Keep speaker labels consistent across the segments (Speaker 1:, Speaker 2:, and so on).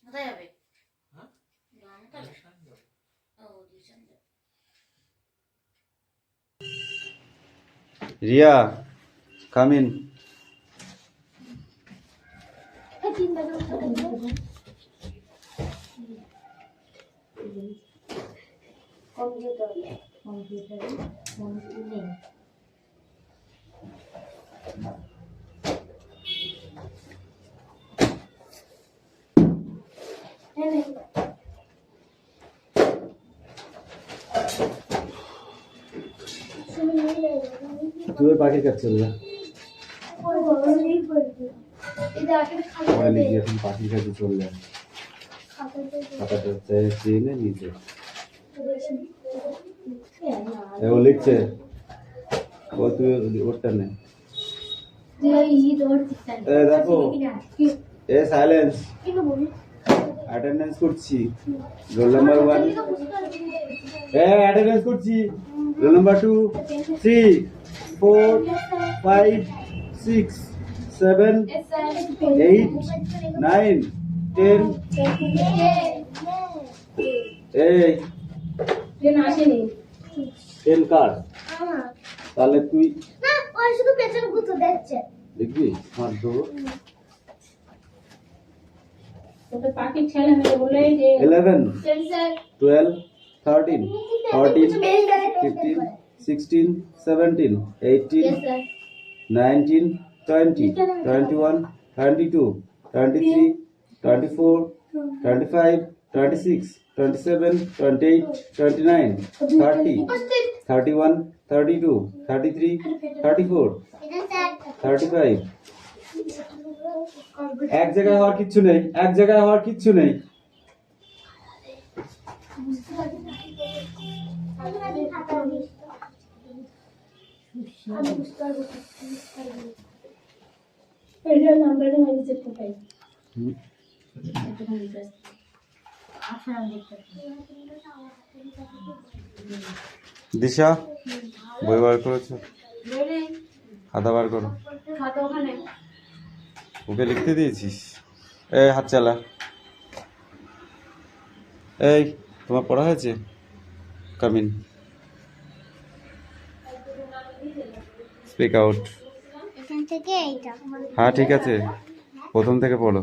Speaker 1: কোথায় যাবে?
Speaker 2: হ্যাঁ?
Speaker 3: Riya, come in. তুই ওই পাখির কাছে চলে যা। এখন পাখির কাছে চলে যায়, খাতাটা চেয়ে নিচে ও লিখছে। ও তুই ওরটা নে। দেখো, এ সাইলেন্স, অ্যাটেন্ডেন্স করছি, রোল নাম্বার 1। অ্যাটেন্ডেন্স করছি, রোল নাম্বার 2, 3, 4, 5, 6, 7, 8, 9, 10। এই 10 কার? তাহলে তুই
Speaker 4: শুধু পেছনে গুতো দেখছে
Speaker 3: দেখবি। আর দো 11, 12, 13, 14, 15, 16, 17, 18, 19, 20, 21, 22, 23, 24, 25, 26, 27, 28, 29, 30, 31, 32, 33, 34, 35। এক জায়গায় হওয়ার কিচ্ছু নেই, এক জায়গায় হওয়ার কিচ্ছু নেই। দিশা, বই বার করেছো? খাতা বার করো। ওকে লিখতে দিয়েছিস? এই হাত চালা। এই তোমার পড়া হয়েছে? Come in, speak out.
Speaker 4: এখান থেকে এইটা
Speaker 3: হ্যাঁ ঠিক আছে, প্রথম থেকে পড়ো।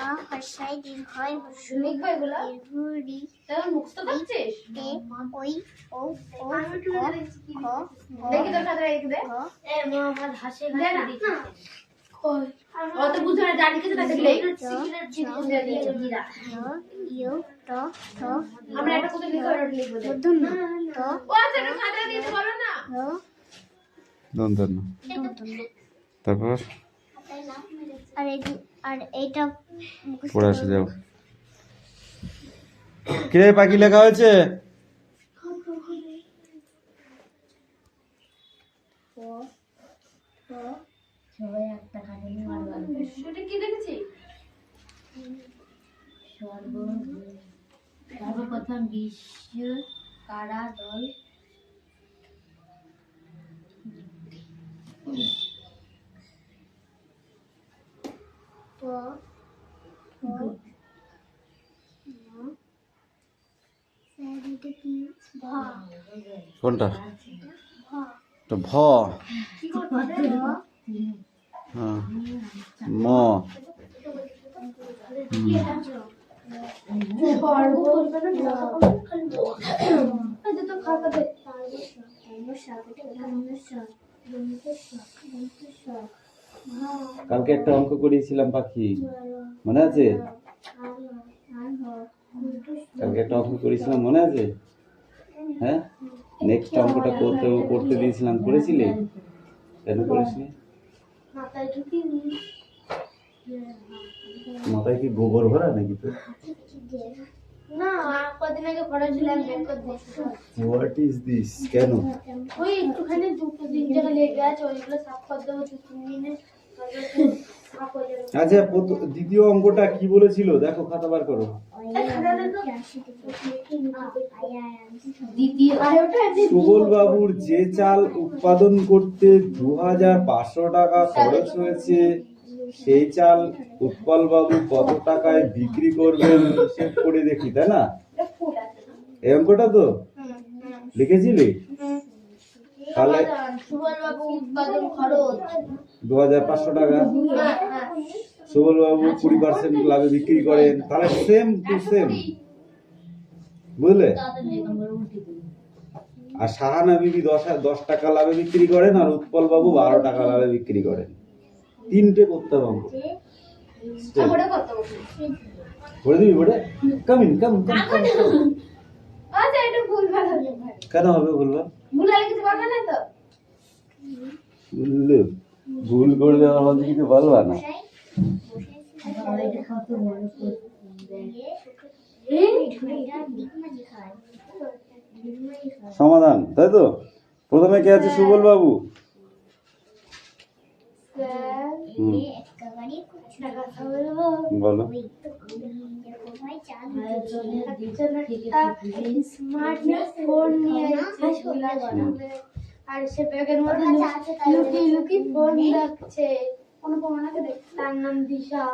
Speaker 4: আ হর্ষাই দীর্ঘয়
Speaker 1: শুনিক ভাইগুলো
Speaker 4: দীর্ঘরি
Speaker 1: তাহলে মুখস্থ করছিস?
Speaker 4: তে ওই ও ও খ
Speaker 1: দেখি তোর খাতা রেখে দে। এ মোহাম্মদ হাসি হাসি দিচ্ছে। অত বুঝো না, জানি কিছু না দেখলে সিকিরেট চিকন দিয়ে দিয়েছে দিদা।
Speaker 4: ইউ ট ঠ
Speaker 1: আমরা একটা কোথায় লিখে ওটা লিখবো দে।
Speaker 4: মধ্যম ত
Speaker 1: ও আচ্ছা একটু খাতা দিতে বলো না।
Speaker 3: দন্তন্য। তারপর
Speaker 4: আর এইটা
Speaker 3: পড়ে আসে যাও। কে পাখি লেখা হয়েছে?
Speaker 4: সবাই একটা খাতা নিয়ে মারবার
Speaker 1: সেটা কি দেখেছি?
Speaker 4: সর্বপ্রথম বিশ্ব কারা দল
Speaker 3: কোনটা? ভ। হ্যাঁ, ম। কালকে একটা অঙ্ক করিয়েছিলাম পাখি, মনে আছে? কালকে একটা অঙ্ক করেছিলাম, মনে আছে? হ্যাঁ, নেক্সট অঙ্কটা করতে দিয়েছিলাম, করেছিলি? কেন করিসনি? মাথায় কি গোবর ভরা নাকি তোর?
Speaker 4: না, কদিন আগে পড়াছিলাম
Speaker 3: হোয়াট ইজ দিস? কেন?
Speaker 4: ওই একটুখানি দুটো তিন জায়গা লেগে আছে, ওইগুলো সাফ করে দেবো 2-3 দিনে।
Speaker 3: আচ্ছা, দ্বিতীয় অঙ্কটা কি বলেছিল দেখো, খাতা বার করো। সুবল বাবুর যে চাল উৎপাদন করতে 2500 টাকা খরচ হয়েছে, সেই চাল উৎপল বাবু কত টাকায় বিক্রি করবেন হিসেব করে দেখি, তাই না? এই অঙ্কটা তো লিখেছিলি? তাহলে
Speaker 1: সুবল বাবু উৎপাদন খরচ
Speaker 3: 2500 টাকা। সুবল বাবু 20% লাভে বিক্রি করেন, তাহলে সেম টু সেম, বুঝলে? আর সাহানা বিবি 10 টাকা লাভে বিক্রি করেন, আর উৎপল বাবু 12 টাকা লাভে বিক্রি করেন। তিনটে করতে হবে অঙ্ক। করে দিবি বলে কামিন কাম কাম কাম।
Speaker 1: আচ্ছা এটা ভুল ভালো হবে ভাই।
Speaker 3: কেন হবে ভুলবা?
Speaker 1: ভুল হলে কিছু বলবে না তো?
Speaker 3: বুঝলে ভুল করলে আমার কিছু বলবা না। সমাধান, তাই তো? প্রথমে কে আছে? সুবল বাবু। বলো।
Speaker 4: স্মার্টফোন নিয়ে আর সে ব্যাগের মধ্যে লুকিয়ে লুকিয়ে ফোন দেখছে। কোনো প্রমাণকে দেখছে, তার নাম দিশা।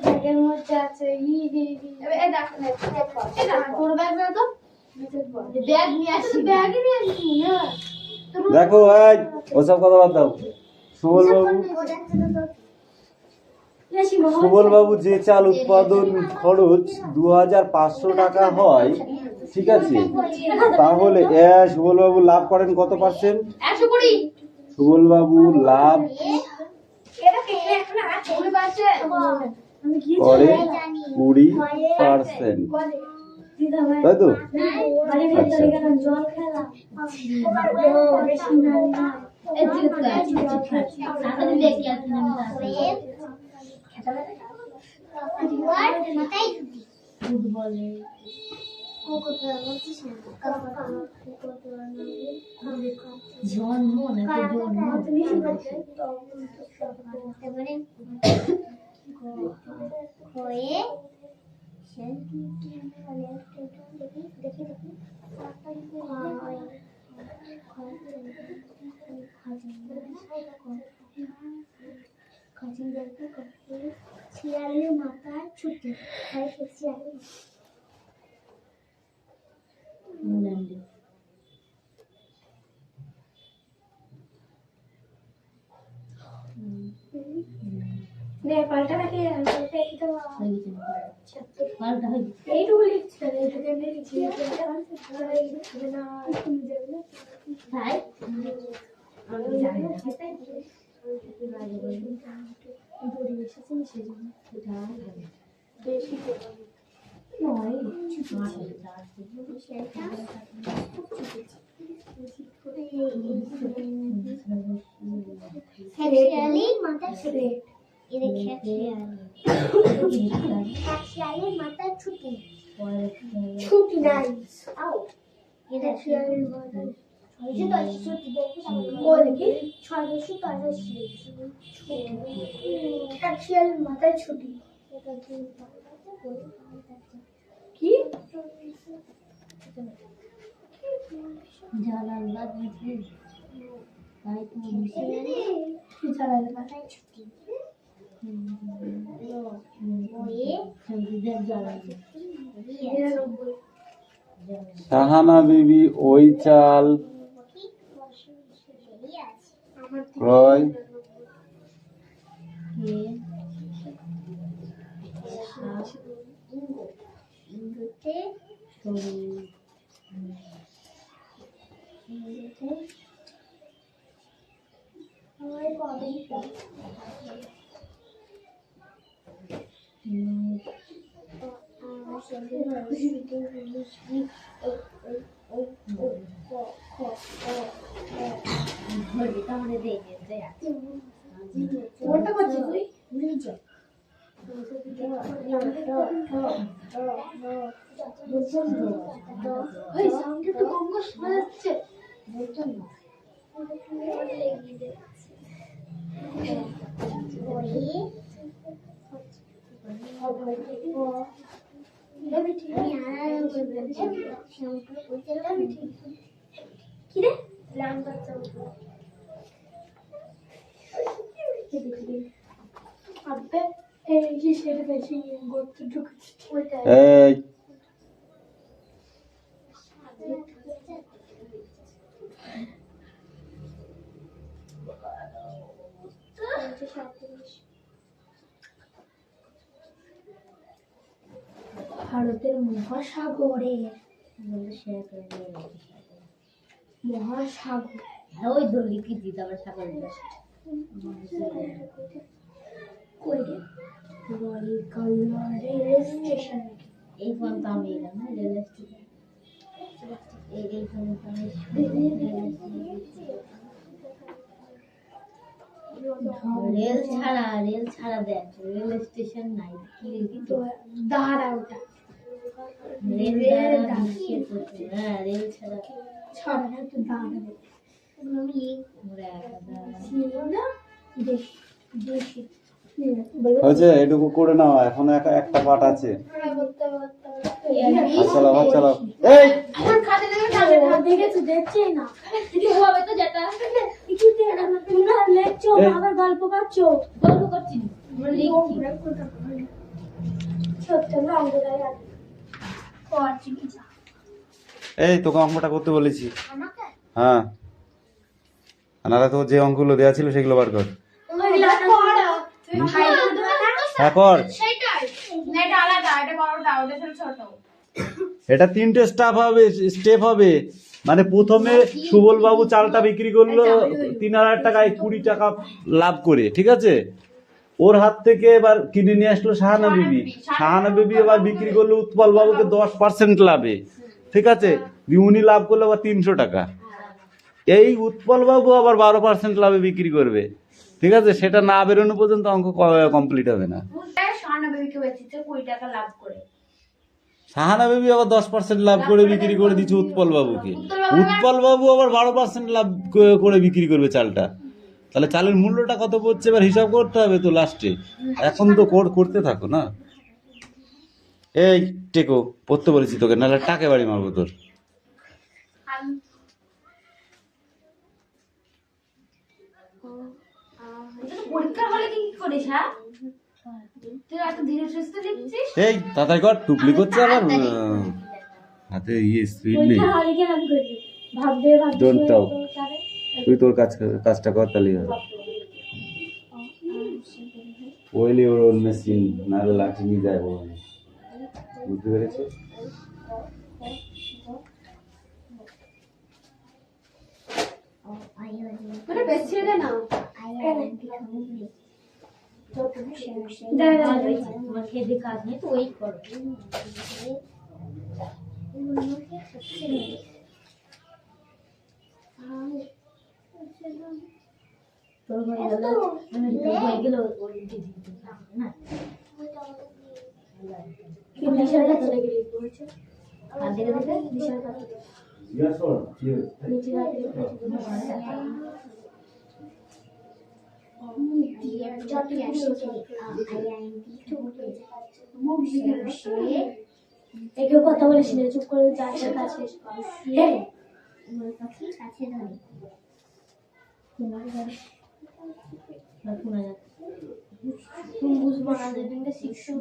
Speaker 4: ব্যাগের মধ্যে আছে তোর ব্যাগ না তো ব্যাগ নিয়ে আসি, ব্যাগে নিয়ে আসি না।
Speaker 3: দেখো আজ ওসব কথা বাদ দাও। সুবল বাবু যে চাল উৎপাদন খরচ 2500 টাকা হয়, ঠিক আছে, তাহলে সুবল বাবু লাভ করেন কত পার্সেন্ট?
Speaker 1: 120।
Speaker 3: সুবল বাবু লাভ করে 20%, তাই তো?
Speaker 4: শিয়ালের মাথায় ছুটি পাল্টা নাকি এইটুকু লিখছি এইটুকু লিখছি মাথায় ছুটি ছুটি নাই শিয়ালের মাথায় ছুটি কি
Speaker 3: সাহানা বিবি ওই চাল ক্রয়
Speaker 4: কোনটা করছিস তুই ওই সাউন্ডটা তো কম করে শোনা যাচ্ছে কি রে আব্বে এই যে সেটা বেশি গর্ত ঢুকেছে ওইটা
Speaker 3: এই
Speaker 4: ভারতের মহাসাগরে মহাসাগর
Speaker 1: হ্যাঁ ওই দলি কি দিতে আবার সাগর
Speaker 4: রেল স্টেশন
Speaker 1: এই ফোন তো আমি এলাম না রেল স্টেশন এই ফোন তো আমি রেল ছাড়া দেখ রেল স্টেশন নাই কি
Speaker 4: তো দাঁড়া ওটা
Speaker 1: রেল হ্যাঁ রেল ছাড়া
Speaker 4: ছড়া না তো দাঁড়া
Speaker 3: হয়েছে, এটুকু করে নাও, এখনো একটা পাট আছে। চালাও চালাও। এই
Speaker 4: আবার গল্প করছো
Speaker 1: গল্প করছি
Speaker 3: এই তোকে অঙ্কটা করতে বলেছি। হ্যাঁ, নাহলে তো যে অঙ্কগুলো দেওয়া ছিল সেগুলো বার কর। হ্যাঁ কর। এটা 3টে স্টেপ হবে। মানে প্রথমে সুবল বাবু চালটা বিক্রি করলো 3000 টাকায়, 20 টাকা লাভ করে, ঠিক আছে। ওর হাত থেকে এবার কিনে নিয়ে আসলো শাহানা বিবি। শাহানা বিবি এবার বিক্রি করলো উৎপল বাবুকে 10% লাভে, ঠিক আছে। উনি লাভ করলো আবার 300 টাকা। এই উৎপল বাবু আবার 12% লাভে বিক্রি করবে, ঠিক আছে। সেটা না বেরোনো পর্যন্ত অঙ্ক কমপ্লিট হবে না। শাহানা বেবি আবার 10% লাভ করে বিক্রি করে দিচ্ছে উৎপল বাবুকে। উৎপল বাবু আবার 12% লাভ করে বিক্রি করবে চালটা। তাহলে চালের মূল্যটা কত পড়ছে এবার হিসাব করতে হবে তো লাস্টে। এখন তো করতে থাকো না। এই টেকো, পড়তে বলেছি তোকে, নাহলে টাকে বাড়ি মারবো তোর।
Speaker 1: পরীক্ষা হলে কি করিস? হ্যাঁ তুই এত ধীরে সুস্থে লিখছিস।
Speaker 3: এই তাড়াতাড়ি কর, টুকলি করছে আবার হাতে স্পিড নেই। ডোন্ট টক, তুই তোর কাজটা কর, তাহলেই হবে। ওইলি ওর মেশিন নাহলে লাঠি নিয়ে যায়, বুঝতে পেরেছো?
Speaker 1: খেতে কাজ নেই তো ওই করো। তোর হয়ে গেল হয়ে গেল না
Speaker 4: একেও কথা বলিস না, চুপ করে যাচ্ছে কাছে। বুঝবো না যেদিনকে শিখছো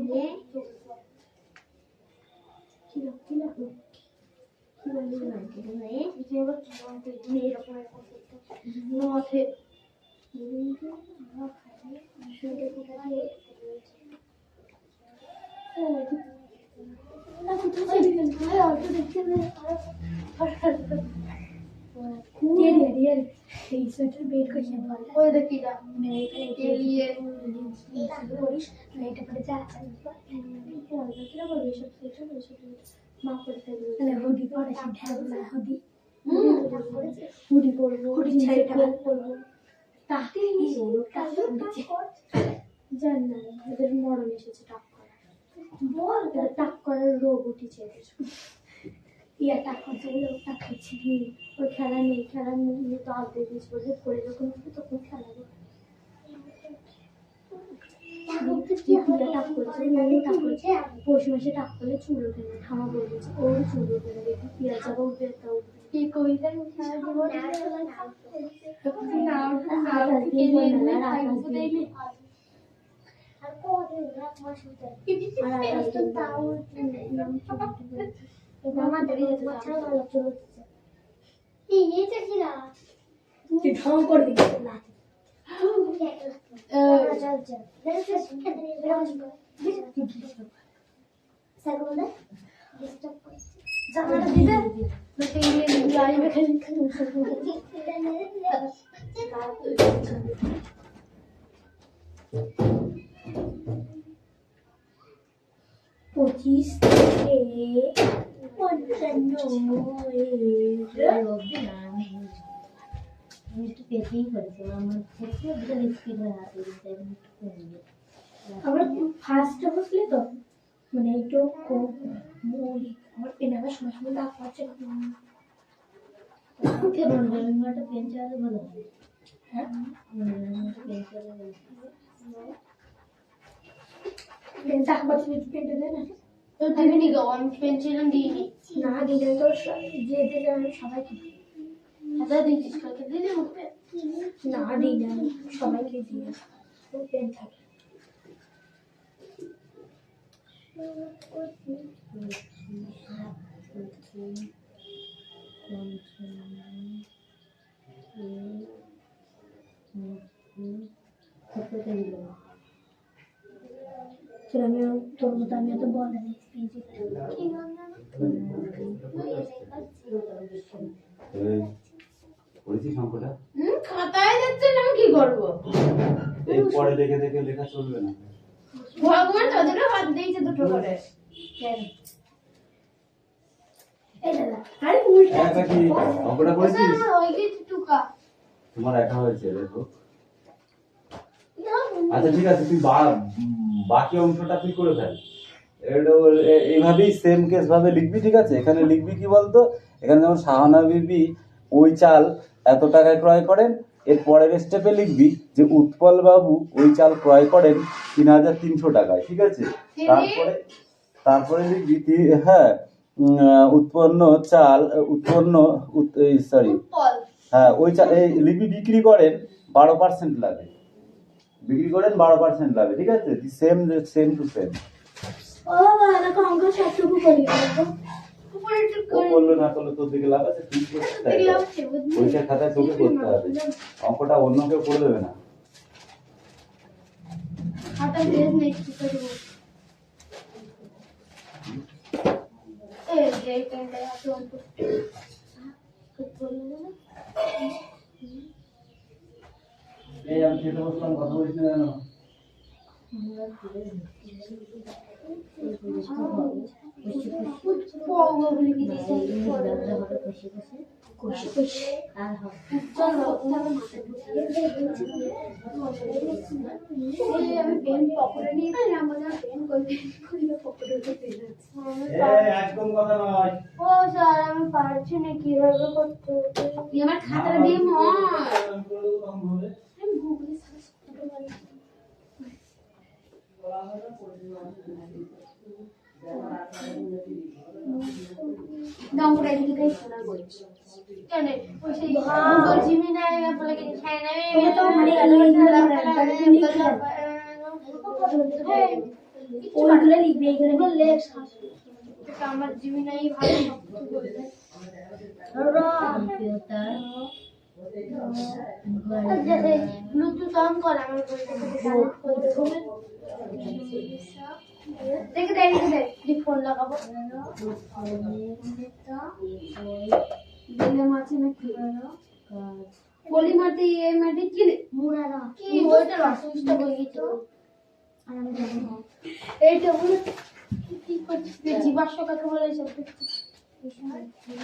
Speaker 4: মরণ এসেছে টাক করার রোগ উঠেছে। ইয়া টাক করছে, টাক খাচ্ছে, ওই খেলা নেই, খেলা নিয়ে তো আগে দিয়েছে বলে পরে যখন উঠবে তখন খেলা টাক করছে, পৌষ মাসে টাক করলে চুল ওঠে না, ঠামা বলেছে ওর চুল ওঠে না, দেখি পিঁয়াজ যাবো উঠবে একটা উঠবে। কি কইলেন সারা জীবন নাও নাও কে নিয়ে খাইবো দেইনি আর কোতে রাত মাস হতে আর আজ তো তাও মামা দেরি হতে বাচ্চা ভালো চলছে এই তো কিরা তুই ঢং করবি না চল চল সাগরে ডিস্টার্ব করছে জামাটা দিদা নতে ইয়ে লাইভে খালি পঁচিশ থেকে 55 আমরা ফার্স্ট বসলে তো মানে একটু মৌলিক আমার পেনাবার সময় সময় দাগ পাচ্ছে দাগ পাচ্ছে পেনটা দেয় না
Speaker 1: তো দিবি গো আমি পেন্সিল দিইনি
Speaker 4: না দিলে তো যে দিলে আমি সবাইকে
Speaker 1: হাতে দিচ্ছিস কাকে দিলি মুখে
Speaker 4: না দিলে সবাইকে দিয়ে পেন থাকে তোর মতো আমি তো বলে
Speaker 1: খাতায় যাচ্ছে না আমি কি করবো
Speaker 3: এই পরে দেখে দেখে লেখা চলবে না
Speaker 1: ভগবান তোদেরও হাত দিয়েছে দুটো করে
Speaker 4: আরে উল্টা
Speaker 3: একা কি অঙ্কটা করেছিস
Speaker 1: ওই গেছে টুকা
Speaker 3: তোমার একা হয়েছে দেখো আচ্ছা ঠিক আছে তুই বাকি অংশটা তুই করে ফেল এইভাবেই সেম কেস ভাবে লিখবি ঠিক আছে এখানে লিখবি কি বলতো এখানে যেমন শাহানা বিবি ওই চাল এত টাকায় ক্রয় করেন এর পরের স্টেপে লিখবি যে উৎপল বাবু ওই চাল ক্রয় করেন 3,300 টাকায় ঠিক আছে তারপরে লিখবি হ্যাঁ হ্যাঁ ওই চাল লিখবি বিক্রি করেন 12% লাভে বিক্রি করেন 12% লাভে ঠিক আছে সেম টু সেম
Speaker 4: ও বাবা অঙ্ক সবটুকু করি
Speaker 3: করলো না করলো তোর দিকে লাভ আছে তুই পরীক্ষার খাতায় তোকে করতে হবে অঙ্কটা অন্য কেউ করে দেবে না
Speaker 1: খাতা বের নেই কি করব এই যে এইটা আছে অঙ্ক খুব বললো না
Speaker 3: এই আমি খেতে বসলাম কথা বলিস না জানো
Speaker 4: আমি পেন পকেটে নিয়ে আমাদের পেন
Speaker 3: একদম কথা নয়
Speaker 4: ও স্যার আমি পারছি না কিভাবে করতে
Speaker 1: তুই আমার খাতাটা দিয়ে মর
Speaker 4: আমি গুগলে সার্চ করতে পারি
Speaker 1: ডাউনলোড আইডি থেকে শোনা বলছি কেন ওই সেই গুগল জিমিনাই বলে কি খায় না
Speaker 4: এটা তো মানে ওইগুলো লিখবে এইগুলো লেখ
Speaker 1: আমার জিমিনাই ভালো সবকিছু বলবে ব্লুটুথ অন কর আমার দেখে দেখ ফোন লাগাবো মাছে না কি পলি মাটি এ মাটি কি
Speaker 4: মুরারা
Speaker 1: কি ওইটা রাসুসটা হয়ে গেছে
Speaker 4: আর আমি জানি না
Speaker 1: এইটা বলে কি করছিস জীবাশ্ম কাকে বলে সব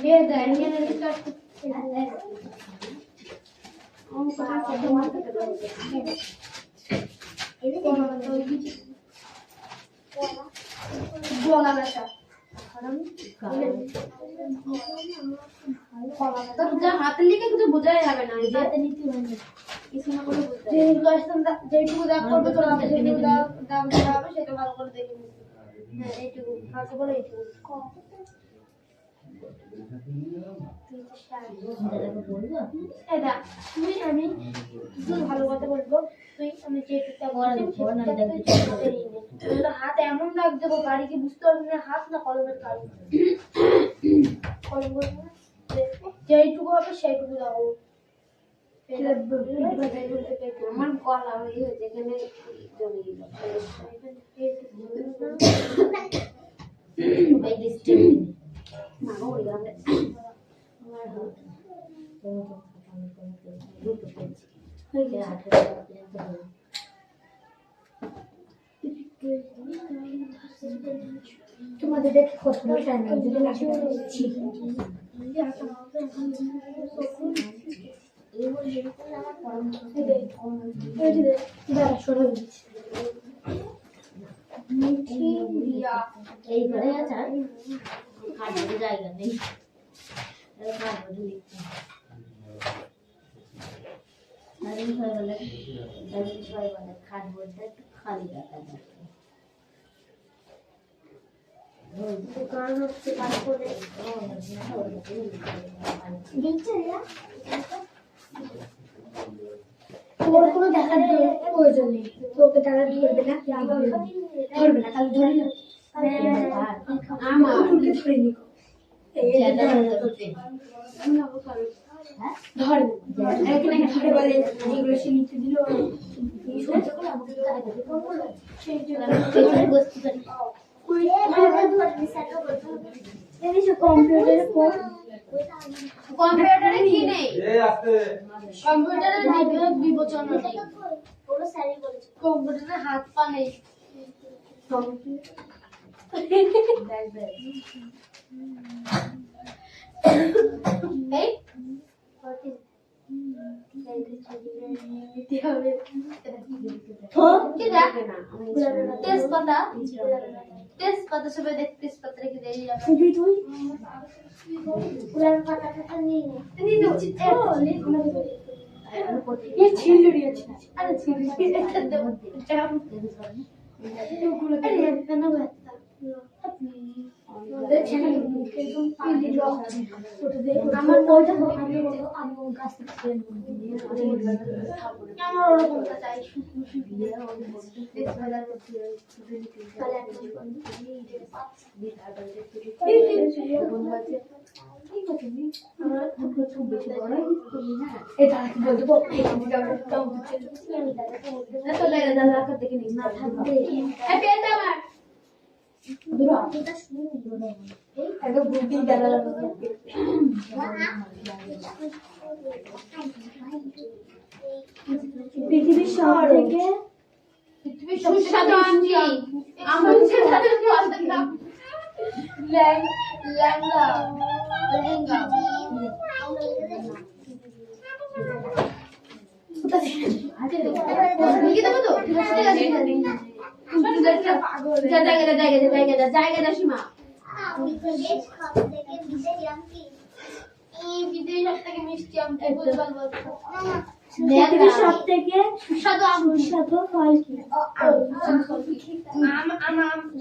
Speaker 1: এ দেখ এখানে রিসার্চ গলা ব্যথা হাতে লিখে কিছু বোঝাই যাবে না হাতে নিতে হবে কিছু না করে যেটুকু দাগ করবে তোর যেটুকু দাগ দেওয়া হবে সেটা ভালো করে দেখে নিতে হ্যাঁ এইটুকু কাকে বলে এইটুকু
Speaker 4: এটা তুই আমি তুই ভালো কথা বলবো তুই আমি যেটুকটা হাত এমন লাগ দেবো বাড়িকে বুঝতে পারবি না হাত না কলমের কাজ কলম বলবো না যেইটুকু হবে সেইটুকু দাও
Speaker 1: আমার গলা হয়ে যেখানে জমে গেল এই লিস্টে না ওই গানে আমার হাত দুটো পেয়েছি হয়ে গেছে
Speaker 4: তোমাদের দেখে কষ্ট টাইম লাগে যদি না ছি
Speaker 1: এই ঘরে আছে খাটে জায়গা নেই খাটে লিখতে খাট বলতে একটু খালি রাখা
Speaker 4: কারণ হচ্ছে তারপরে তোর কোনো দেখার প্রয়োজন নেই তোকে তারা ধরবে না ধরবে না তাহলে ধরে না
Speaker 1: আমার
Speaker 4: ধরে নি ধরে ধরে বলে এগুলো সে নিতে দিল সহ্য করে আমাকে কম্পিউটারে
Speaker 1: কম্পিউটারে কি নেই
Speaker 4: কম্পিউটারে বিবেচনা নেই কম্পিউটারে হাত পা নেই তেজপাতা সবাই দেখ তেজপাতা রেখে দেয় আমার ওরকম চাই পৃথিবীর সব থেকে সুস্বাদু আঞ্জি আমার সুস্বাদু লেহেঙ্গা লেহেঙ্গা লেহেঙ্গা লিখে দেবো তো ঠিক আছে জায়গা সীমা বিদেশ সব থেকে মিষ্টি আমটা পৃথিবীর সব থেকে সুস্বাদু ফল কি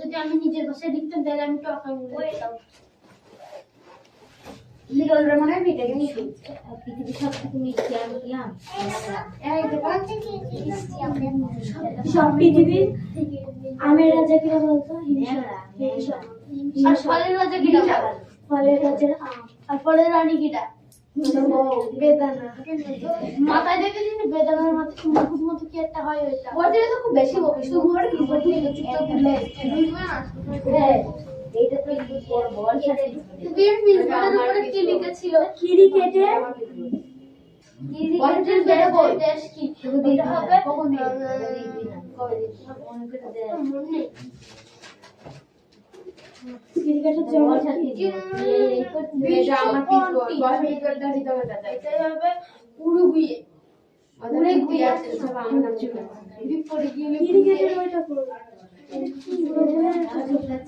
Speaker 4: যদি আমি নিজের ভাষায় লিখতাম তাহলে আমি টক আম লিখতাম লিখলে মনে হয় এটা মিষ্টি
Speaker 1: পৃথিবীর সব থেকে মিষ্টি আম কি আম
Speaker 4: সব পৃথিবীর আমের রাজা কিরা বলতো
Speaker 1: আর ফলের রাজা কিটা
Speaker 4: ফলের রাজার আম আর ফলের রানী কিটা বেদানা মাথায় দেখেছিস বেদানার মাথায় মুকুট মতো কি একটা হয় ওইটা ওইটা তো খুব বেশি বকিস তুই ঘরে কি করছিস চুপচাপ বলে হ্যাঁ
Speaker 1: এইটা তো একটু বড় বল সাথে
Speaker 4: তুই বিজনেসের উপরে কি লিখেছিল ক্রিকেটে ক্রিকেটের বেড়ে দেশ কি এটা হবে
Speaker 1: কখন
Speaker 4: ক্রিকেটের জন্য এটাই হবে উরুগুয়ে উরুগুয়ে ক্রিকেটের ওইটা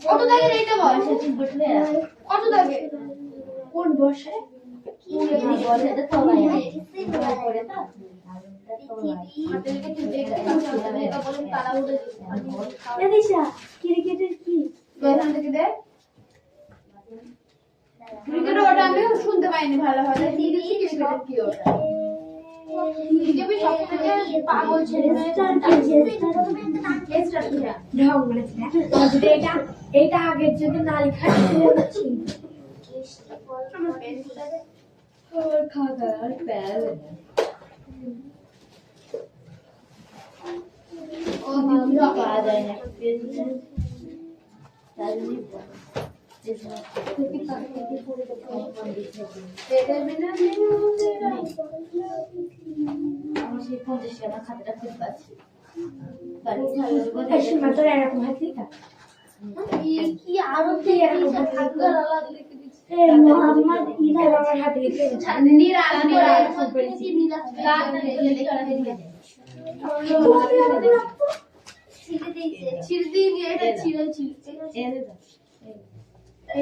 Speaker 4: কত দাগে এইটা বল কত দাগে কোন বর্ষে ক্রিকেটের কি
Speaker 1: ওটা আমিও শুনতে পাইনি ভালোভাবে। কি ওটা? বিজেপি সবথেকে পাগল ছেলে
Speaker 4: এইটা আগের যদি না লেখা
Speaker 1: পাওয়া যায় না। আমার সেই 50 টাকা খাতাটা খুব পাচ্ছি।
Speaker 4: এরকম হাত লিখা
Speaker 1: কি আরো এরকম থাকবে
Speaker 4: মোহাম্মদ ইরা আমার হাতে লিখে
Speaker 1: নীরা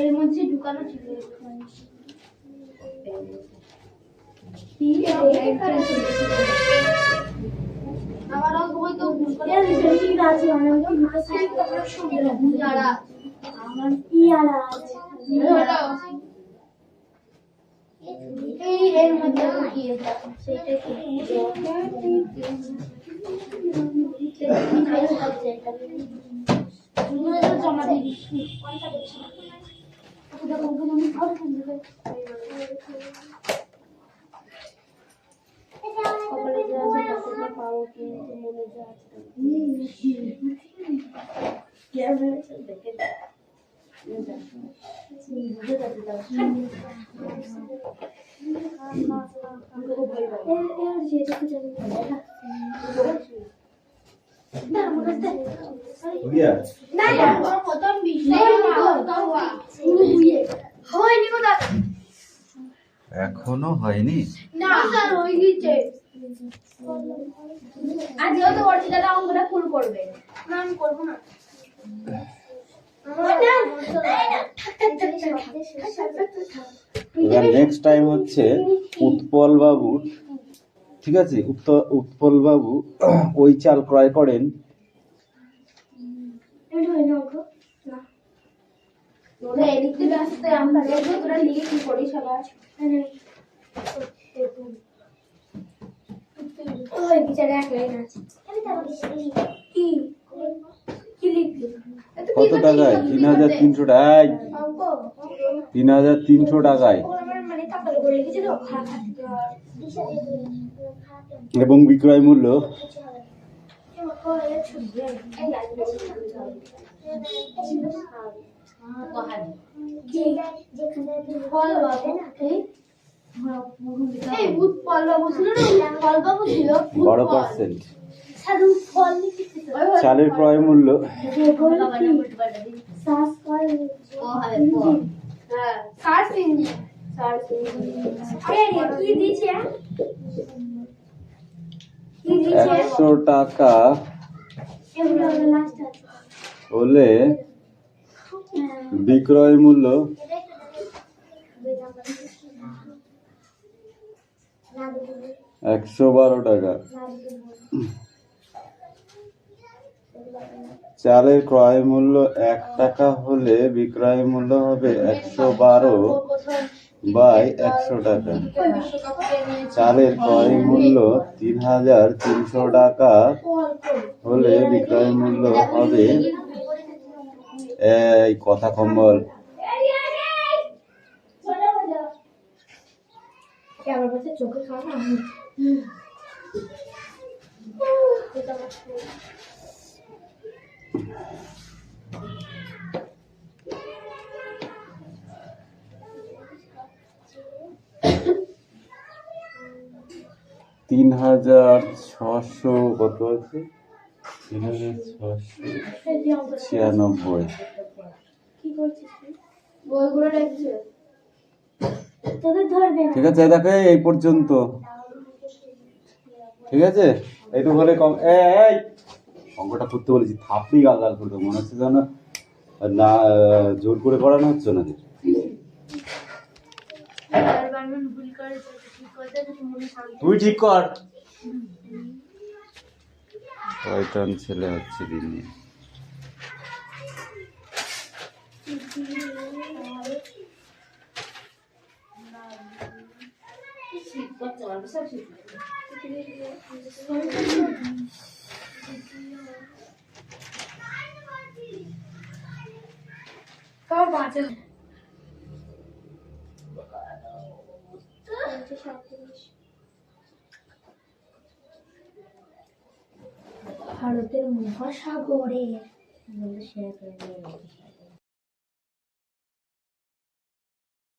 Speaker 1: এর মধ্যে ঢুকানো ছিল। আমার অঙ্ক বই তো
Speaker 4: আমার ইয়ারা আছে
Speaker 1: এই এর মধ্যে ঢুকিয়ে দাও সেইটা কি জমা দিয়ে দিচ্ছি। পাবো কিন্তু মনে
Speaker 3: এখনো হয়নি।
Speaker 1: না স্যার হয়ে গেছে। আর যেহেতু অর্চিতা অঙ্কটা ফুল করবে, না আমি করবো না।
Speaker 3: এবার নেক্সট টাইম হচ্ছে উৎপল বাবু, ঠিক আছে, উৎপল বাবু ওই চাল ক্রয় করেন
Speaker 1: ওরা এদিকে ব্যস্ত, আমরা দেখবো তোরা লিখে কি করিস সবার।
Speaker 4: ওই বিচারে এক লাইন আছে কি কি লিখবি
Speaker 3: কত টাকায়? 3,300 টাকায়। 3,300 টাকায়
Speaker 4: মানে কাপড় করে রেখেছে তো খারাপ
Speaker 3: এবং বিক্রয় মূল্য %12। চালের ক্রয় মূল্য
Speaker 4: কি দিয়েছে
Speaker 3: 100 টাকা হলে বিক্রয় মূল্য 112 টাকা। চালের ক্রয় মূল্য 1 টাকা হলে বিক্রয় মূল্য হবে 112/100 টাকা। চালের ক্রয় মূল্য 3,300 টাকা হলে বিক্রয় মূল্য হবে, এই কথা কম্বল,
Speaker 4: চোখে খাওয়া
Speaker 3: 3,600 কত আছে? 3,696।
Speaker 4: কি করছিস বইগুলো রাখছিস তোদের ধরবে
Speaker 3: ঠিক আছে, দেখো এই পর্যন্ত, ঠিক আছে, এইটুকু হলে কম। এই অঙ্কটা করতে বলেছি, থাপড়ি গাল গাল করে দেবো, মনে হচ্ছে যেন না জোর করে করানো হচ্ছে না। তুই ঠিক কর, শয়তান ছেলে হচ্ছে দিন নিয়ে।
Speaker 1: তাও বাঁচে
Speaker 4: ভারতের মহাসাগরে